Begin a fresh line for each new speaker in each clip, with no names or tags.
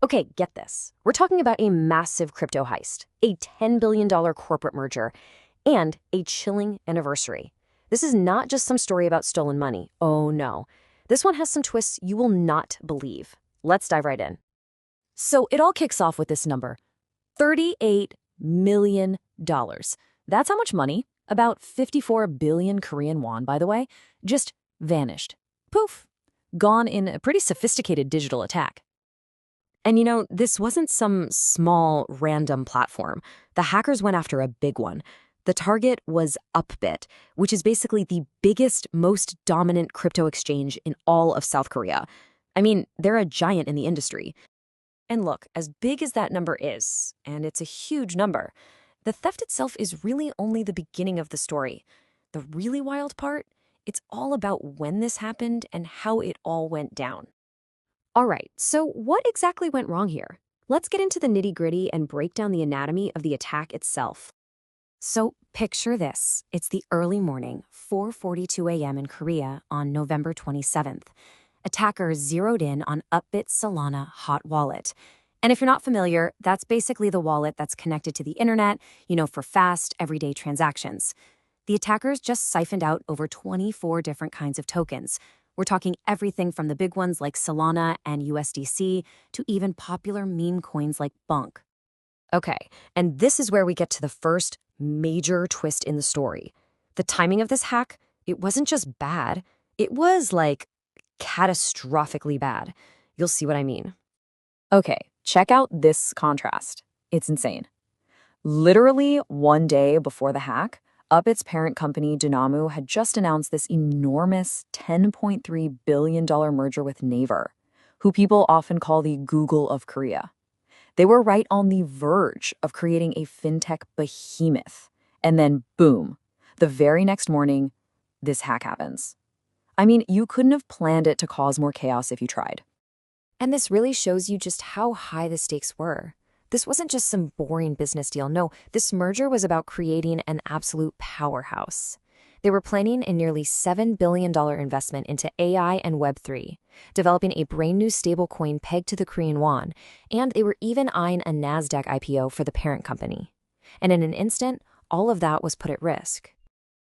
Okay, get this. We're talking about a massive crypto heist, a $10 billion corporate merger, and a chilling anniversary. This is not just some story about stolen money. Oh no. This one has some twists you will not believe. Let's dive right in. So it all kicks off with this number, $38 million. That's how much money, about 54 billion Korean won, by the way, just vanished. Poof. Gone in a pretty sophisticated digital attack. And this wasn't some small, random platform. The hackers went after a big one. The target was Upbit, which is basically the biggest, most dominant crypto exchange in all of South Korea. I mean, they're a giant in the industry. And look, as big as that number is, and it's a huge number, the theft itself is really only the beginning of the story. The really wild part? It's all about when this happened and how it all went down. All right, so what exactly went wrong here? Let's get into the nitty-gritty and break down the anatomy of the attack itself. So picture this. It's the early morning, 4:42 a.m. in Korea on November 27th. Attackers zeroed in on Upbit's Solana hot wallet. And if you're not familiar, that's basically the wallet that's connected to the internet, for fast, everyday transactions. The attackers just siphoned out over 24 different kinds of tokens. We're talking everything from the big ones like Solana and USDC to even popular meme coins like BONK. Okay, and this is where we get to the first major twist in the story. The timing of this hack, it wasn't just bad, it was catastrophically bad. You'll see what I mean. Okay, check out this contrast. It's insane. Literally one day before the hack, Upbit's parent company, Dunamu, had just announced this enormous $10.3 billion merger with Naver, who people often call the Google of Korea. They were right on the verge of creating a fintech behemoth. And then, boom, the very next morning, this hack happens. I mean, you couldn't have planned it to cause more chaos if you tried. And this really shows you just how high the stakes were. This wasn't just some boring business deal. No, this merger was about creating an absolute powerhouse. They were planning a nearly $7 billion investment into AI and Web3, developing a brand new stablecoin pegged to the Korean won, and they were even eyeing a NASDAQ IPO for the parent company. And in an instant, all of that was put at risk.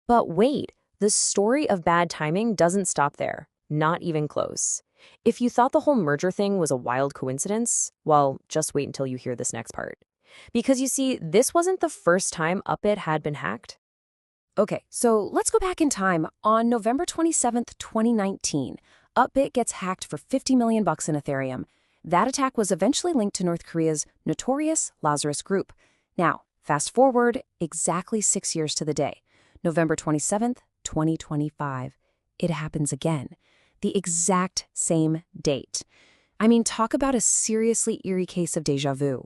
But wait, the story of bad timing doesn't stop there. Not even close. If you thought the whole merger thing was a wild coincidence, well, just wait until you hear this next part. Because you see, this wasn't the first time Upbit had been hacked. Okay, so let's go back in time. On November 27th, 2019, Upbit gets hacked for $50 million in Ethereum. That attack was eventually linked to North Korea's notorious Lazarus Group. Now, fast forward exactly 6 years to the day, November 27th, 2025. It happens again. The exact same date. I mean, talk about a seriously eerie case of déjà vu.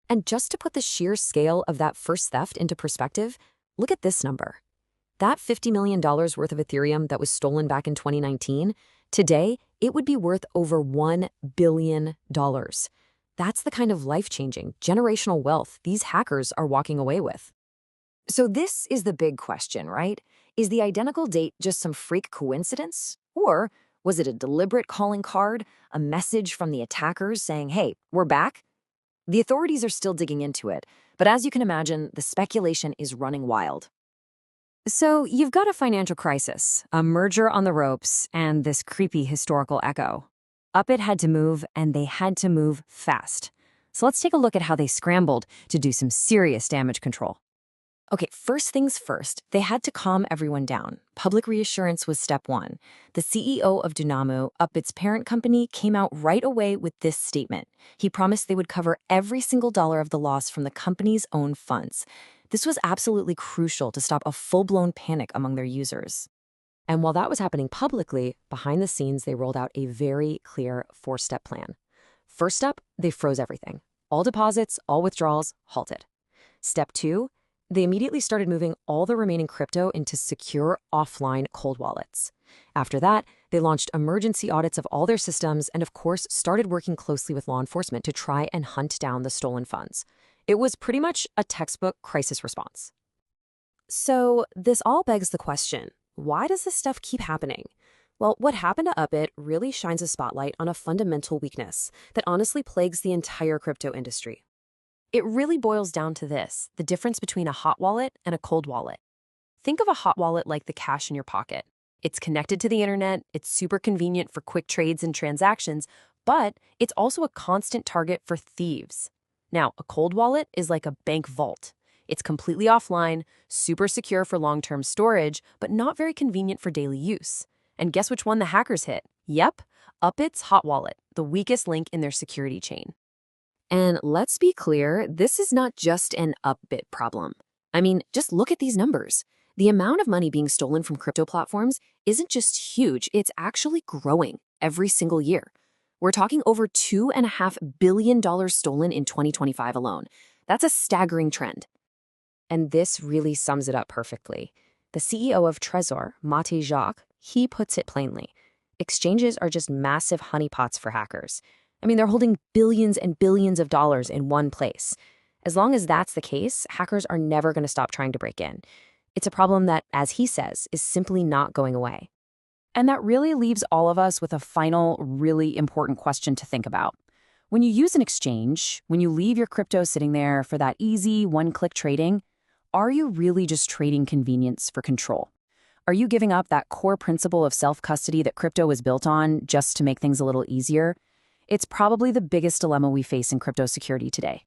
And just to put the sheer scale of that first theft into perspective, look at this number. That $50 million worth of Ethereum that was stolen back in 2019, today, it would be worth over $1 billion. That's the kind of life-changing, generational wealth these hackers are walking away with. So this is the big question, right? Is the identical date just some freak coincidence? Or was it a deliberate calling card, a message from the attackers saying, hey, we're back? The authorities are still digging into it, but as you can imagine, the speculation is running wild. So you've got a financial crisis, a merger on the ropes, and this creepy historical echo. Upbit had to move, and they had to move fast. So let's take a look at how they scrambled to do some serious damage control. Okay, first things first, they had to calm everyone down. Public reassurance was step one. The CEO of Dunamu, Upbit's parent company, came out right away with this statement. He promised they would cover every single dollar of the loss from the company's own funds. This was absolutely crucial to stop a full-blown panic among their users. And while that was happening publicly, behind the scenes, they rolled out a very clear four-step plan. First up, they froze everything. All deposits, all withdrawals, halted. Step two, they immediately started moving all the remaining crypto into secure offline cold wallets. After that, they launched emergency audits of all their systems and, of course, started working closely with law enforcement to try and hunt down the stolen funds. It was pretty much a textbook crisis response. So this all begs the question, why does this stuff keep happening?
Well, what happened to Upbit really shines a spotlight on a fundamental weakness that honestly plagues the entire crypto industry.
It really boils down to this, the difference between a hot wallet and a cold wallet. Think of a hot wallet like the cash in your pocket. It's connected to the internet, it's super convenient for quick trades and transactions, but it's also a constant target for thieves. Now, a cold wallet is like a bank vault. It's completely offline, super secure for long-term storage, but not very convenient for daily use. And guess which one the hackers hit? Yep, Upbit's hot wallet, the weakest link in their security chain.
And let's be clear, this is not just an Upbit problem. I mean, just look at these numbers. The amount of money being stolen from crypto platforms isn't just huge, it's actually growing every single year. We're talking over $2.5 billion stolen in 2025 alone. That's a staggering trend.
And this really sums it up perfectly. The CEO of Trezor, Mate Jacques, he puts it plainly. Exchanges are just massive honeypots for hackers. I mean, they're holding billions and billions of dollars in one place. As long as that's the case, hackers are never going to stop trying to break in. It's a problem that, as he says, is simply not going away.
And that really leaves all of us with a final, really important question to think about. When you use an exchange, when you leave your crypto sitting there for that easy one-click trading, are you really just trading convenience for control? Are you giving up that core principle of self-custody that crypto was built on just to make things a little easier? It's probably the biggest dilemma we face in crypto security today.